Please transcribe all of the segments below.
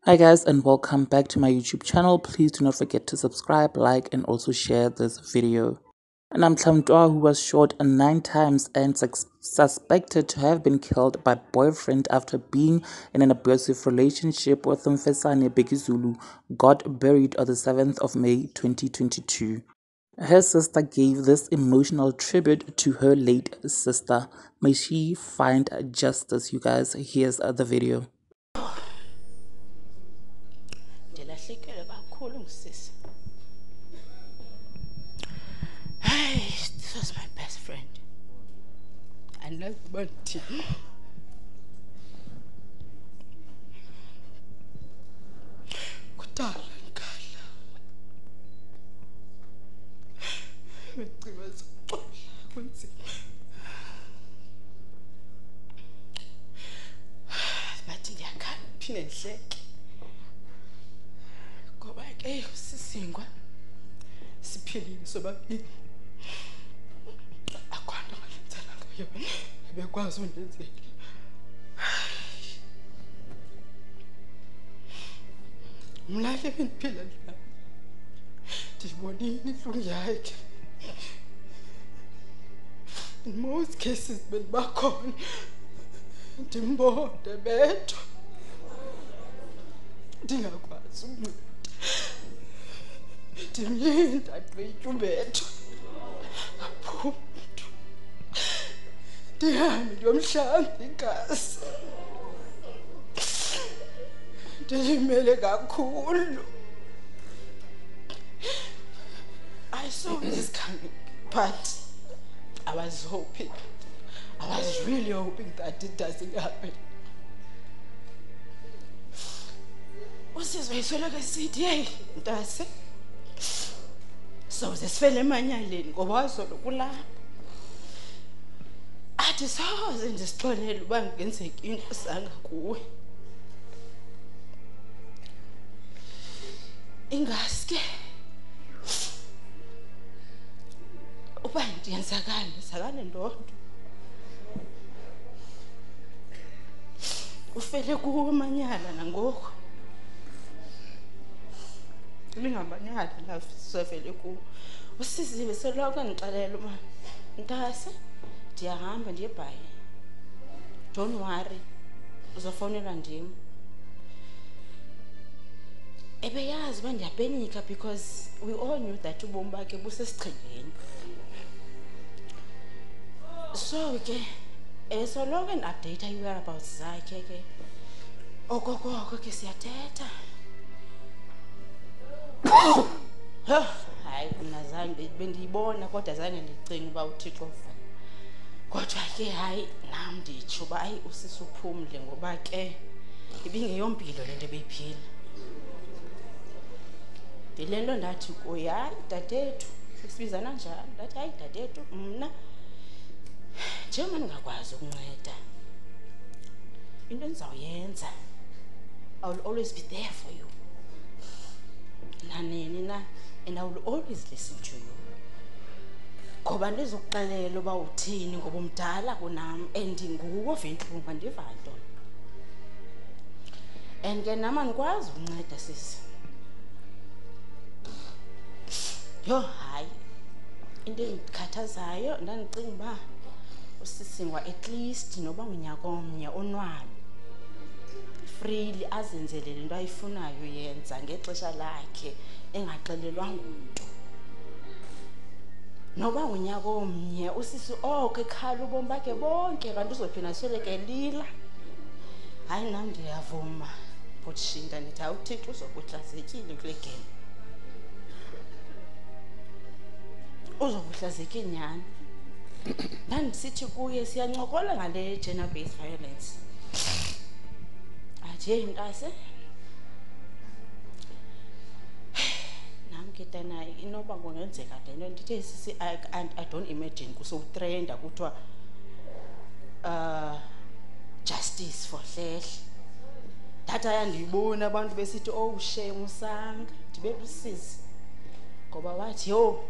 Hi guys, and welcome back to my YouTube channel. Please do not forget to subscribe, like, and also share this video. Namhla Mtu, who was shot 9 times and suspected to have been killed by boyfriend after being in an abusive relationship with Mfesane Bekizulu, got buried on the 7th of May 2022. Her sister gave this emotional tribute to her late sister. May she find justice, you guys. Here's the video. Ndilahlekelwe kakhulu ngusisi. Hey, this was my best friend. Andazi uba ndithini. Kudala ngikhala. Beciba zokuxola kunzima. Bathi ndiyakhala ndiphinde ndihleke. Ngoba ke usisingwa siphilile sobabili. Akhona ngalenzela ngayo ebekwazi undenzela. Mna ke bendiphila naye. Ndibonile intlungu yakhe. In most cases bendibakhona. Ndimbonde bedwa. Ndingakwazi umntu. Ndimlinda gqitye ubethwa. Aphuma umntu. Ndihambe ndiyomhlamba igazi. Ndilimele kakhulu. I saw this coming, but I was hoping. I was really hoping that it doesn't happen. Usizwe isoloko esithi hey ntase. Soze sifele emanyaleni ngoba wazolo kulapha. Athi soze ndisixolele uba ngenzeka into sanga kuwe. Ingaske uba ndiyenzakale ndodwa. Ufele kuwo amanyala nangoku. Lingamanyala la sifele kuwo. Usisiwe seloko ndixelela uma ntase ndiyahamba ndiyebhayi. Don't worry. Uzofonela ndim. Ebeyazi uba ndiyapenika because we all knew that ubomi bakhe busesichengeni. So ke esoloko en-update i-whereabouts zakhe ke. Okokoko ke siyathetha. Hayi mna zange bendiyibona kodwa zange ndicinga uba uThixo ufana. Kodwa ke hayi nam nditsho uba hayi usisi uphumle ngoba ke ibingeyompilo le nto ebeyiphila. Ndilento ndathi kuye hayi dadethu sisibizana njani ndathi hayi dadethu mna njengoba ndingakwazi ukunceda into endizawuyenza I will always be there for you nanini na and I will always listen to you ngoba ndizokuxelela uba uthini ngoba umdala kunam and nguwe ventlungu andiva nto and ke nama ndikwazi ukunceda sisi. Yo hayi into endikhathazayo ndandicinga uba usisingwa at least noba ngunyaka omnye onwabe freely azenzele lento ayifunayo yenza ngexesha lakhe engaxelelwa ngumntu. Noba ngunyaka omnye usisi oko ekhala ubomi bakhe bonke kanti uzophinda asweleke lila. Hayi nam ndiyavuma butshinda ndithi awuThixo uzokuhlazekile kule game. Uzokuhlazeka inyani. Ndandisithi kuye siyancokola ngale gender based violence. Aje ntase. Nam ke tana inoba kungenzeka lento ndithe sisi I don't imagine kusotrenda kuthiwa justice for Hlehle. Data yandiyibona abantu besithi oh shame usanga ndibe busisi. Ngoba wathi yo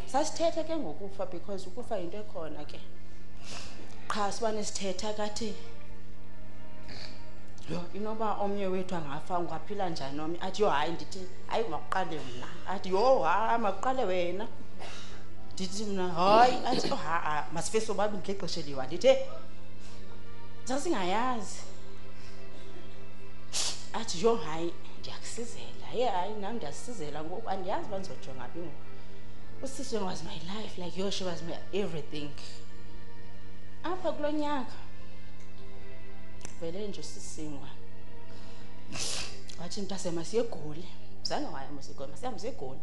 sasithetha ke ngokufa because ukufa into ekhona ke. Qha sibane sithetha kathi Yho, inoba omnye wethu angafa ungaphila njani omnye? Athi, yho, hayi, ndithi, hayi, makuqale mna. Athi, yho, hayi, makuqale wena. Ndithi mna, hayi. Athi, oh, ha-a, masife sobabini ngexesha eliwa. Ndithi, sasingayazi. Athi, yho, hayi, ndiyakusizela. Ye, hayi, nam ndiyasizela ngoku andiyazi uba ndizojonga phi ngoku. Usisi was my life, like, yo, she was my everything. Apha kulo nyaka vele nje usisingwa wathi mntase masiye eGoli. Zange waya masiye masihambe siye eGoli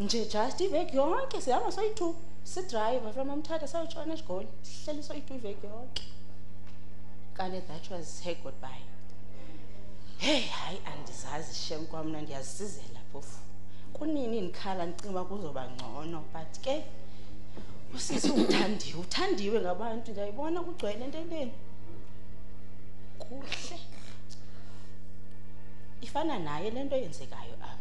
nje, just iveki yonke sihamba soyi-2 sidrive from Mthatha sayotshona eGoli, sihleli soyi-2 iveki yonke. Kanti that was her goodbye. Hey, hayi, andizazi shem kwamna ndiyazisizela phofu. Kunini ndikhala ndicinga uba kuzoba ngcono, but ke usisi uthandiwe ngabantu, ndiyayibona kugcwele ententeni kuhle. Ifana naye le nto yenzekayo apha.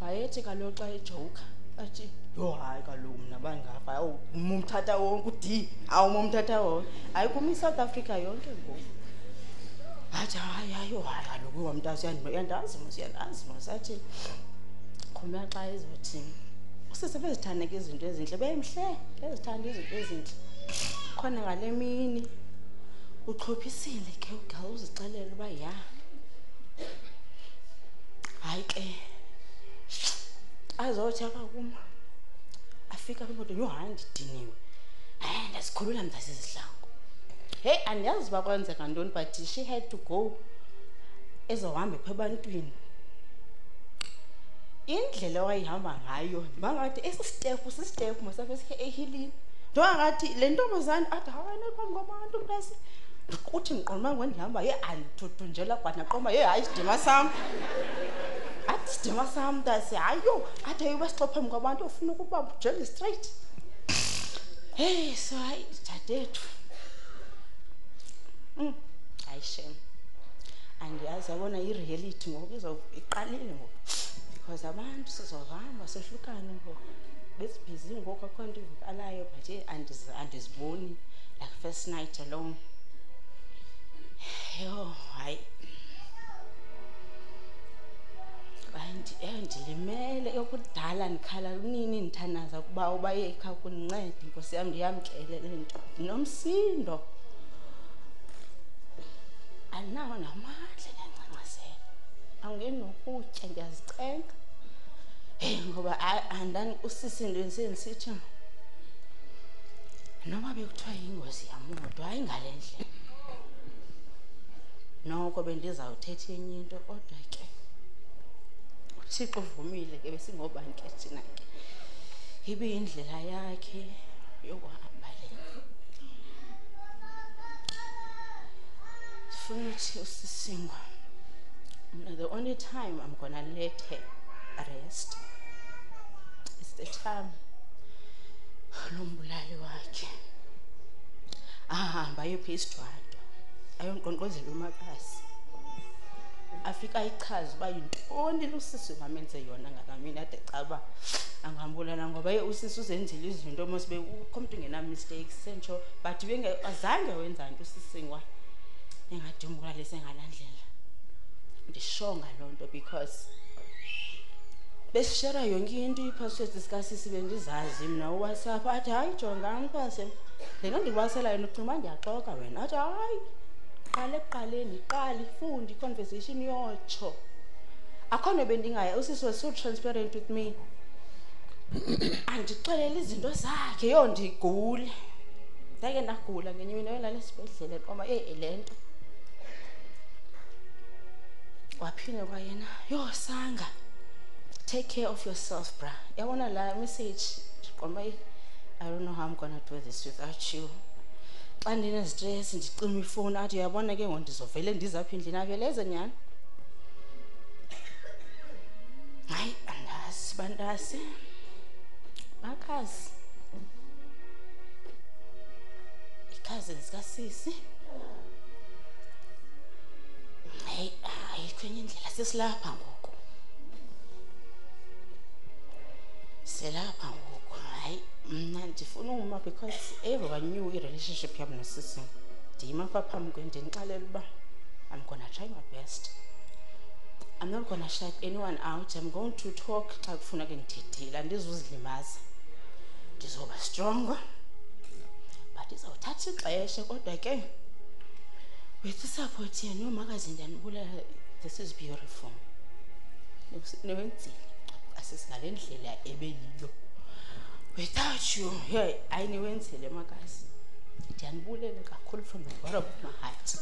Wayethi kaloku xa ejoka athi, yho, hayi, kaloku mna bangafa, awu umthatha wonke uD, awu umthatha wonke, hayi kumi South Africa yonke ngoku. Athi, hayi, yho, hayi, kaloku wamntazi uyandazi mos. Athi khona xa ezothi usisi bezithanda ke izinto ezinhle, bemhle bezithanda izinto ezinhle. Khona ngale mini uxhophisile ke ugal uzixelela uba ya, hayi ke azothi apha kum afika kwimoto, yho, hayi, ndidiniwe, hayi, ndazikhulula mntasizihlangu. Hey, andiyazi uba kwenzeka ntoni, but she had to go ezohamba pha ebantwini. Indlela wayihamba ngayo ndibangathi esistephu sisistephu masabe sikhe ehilini, ndongathi le ntombazana athi, hayi, nephambi kwabantu mntasi. Uthi ndiqonda uba ngondihamba, ye, andithuthunjela but naqomba, ye, hayi, isidima sam. Athi isidima sam mntasi, hayi, yho, athi ayoba sixo phambi kwabantu ufuna ukuba ujele straight. Hey, so hayi, dadethu hayi shem, andiyazi yabona i-reality ngoku iqalile ngoku, because abantu sizohamba sehlukane ngoku besibhizi ngoku, akho nto ivakalayo, but andiziboni like first night alone. Yho, hayi, ndilimele yokudala ndikhala nini ndithandaza ukuba ubayekha kundincede Nkosi yam ndiyamkele le nto. Ndinomsindo, andinawo namandla ndiyancangcazela, awungeni nokutya ndiyazicenga. Hey, ngoba andani usisi ndisendisithi noba bekuthiwa yingozi yamoto, hayi ngale ndlela noko bendizawuthetha enye into, kodwa ke uThixo uvumile ke, besingobani ke thina ke, ibiyindlela yakhe yokuhamba le. Ndifuna uthi usisingwa, the only time I'm gonna let her rest is the time lombulali wakhe ahamba ayophi isidwadwa, ayonqonqozela umakazi, afika ayichaze uba yintoni lusisi mamenze yona ngakamini, ade caba angambulala ngoba ye usisi uzenzile izinto mosibe ukho mntu ngena-mistakes sentsho, but azange wenza nto usisingwa engadimbulalise ngalaa ndlela. Ndishonga loo nto because besishera yonke into, ii-passwords zikasisi bendizazi mna, uWhatsApp. Athi, hayi, jonga mphase, le nto ndiwaselayo nocinga uba ndiyaxoka wena. Athi, hayi, qale ekuqaleni, qala ifunde i-conversation yotsho. Akho nto bendingaya, usisi was so transparent with me, andixelele izinto zakhe, yho, ndigule. Ndake ndagula ngenye imini ayolala esibhedlele, qoma le nto. Waphinde kwayena, yho, Sanga, take care of yourself, bra. Yabona la message, qoma I don't know how I'm gonna do this without you. Xa ndinestress ndicima ifowuni, athi uyabona ke ngoku ndizovele ndizapha endlini, aveleze nyhani. Hayi, andazi bantasi makazi, i-cousins kasisi, hayi, ayikho enye indlela, sesilapha ngoku, silapha ngoku. Hayi, mna ndifuna uma because everyone knew i-relationship yam nosisi. ndiyima apha phambi kwento ndinixelela uba I'm gonna try my best. I'm not gonna shut anyone out. I'm going to talk xa kufuneka ndithethile, andizuzilimaza, ndizoba stronger, but izawuthatha ixesha. Kodwa ke with isupport yenu makazi ndiyanibulela. This is beautiful. Niwenzile asisingale ndlela ebeyiyo. Without you, hey, ayiniwenzile makazi. Ndiyanibulela kakhulu from the bottom of my heart.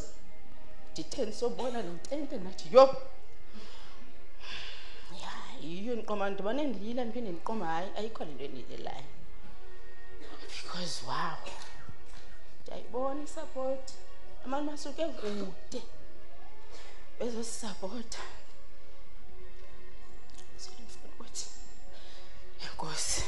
Ndithe sobona le ntente nathi yo. Yiyo ndiqoma ndibone ndilila ndiphinde ndiqoma hayi ayikho le nto endiyilelayo. Because wow, ndiyayibona isupport. Abantu basuke kude bezosisapota. So ndifuna ukuthi enkosi.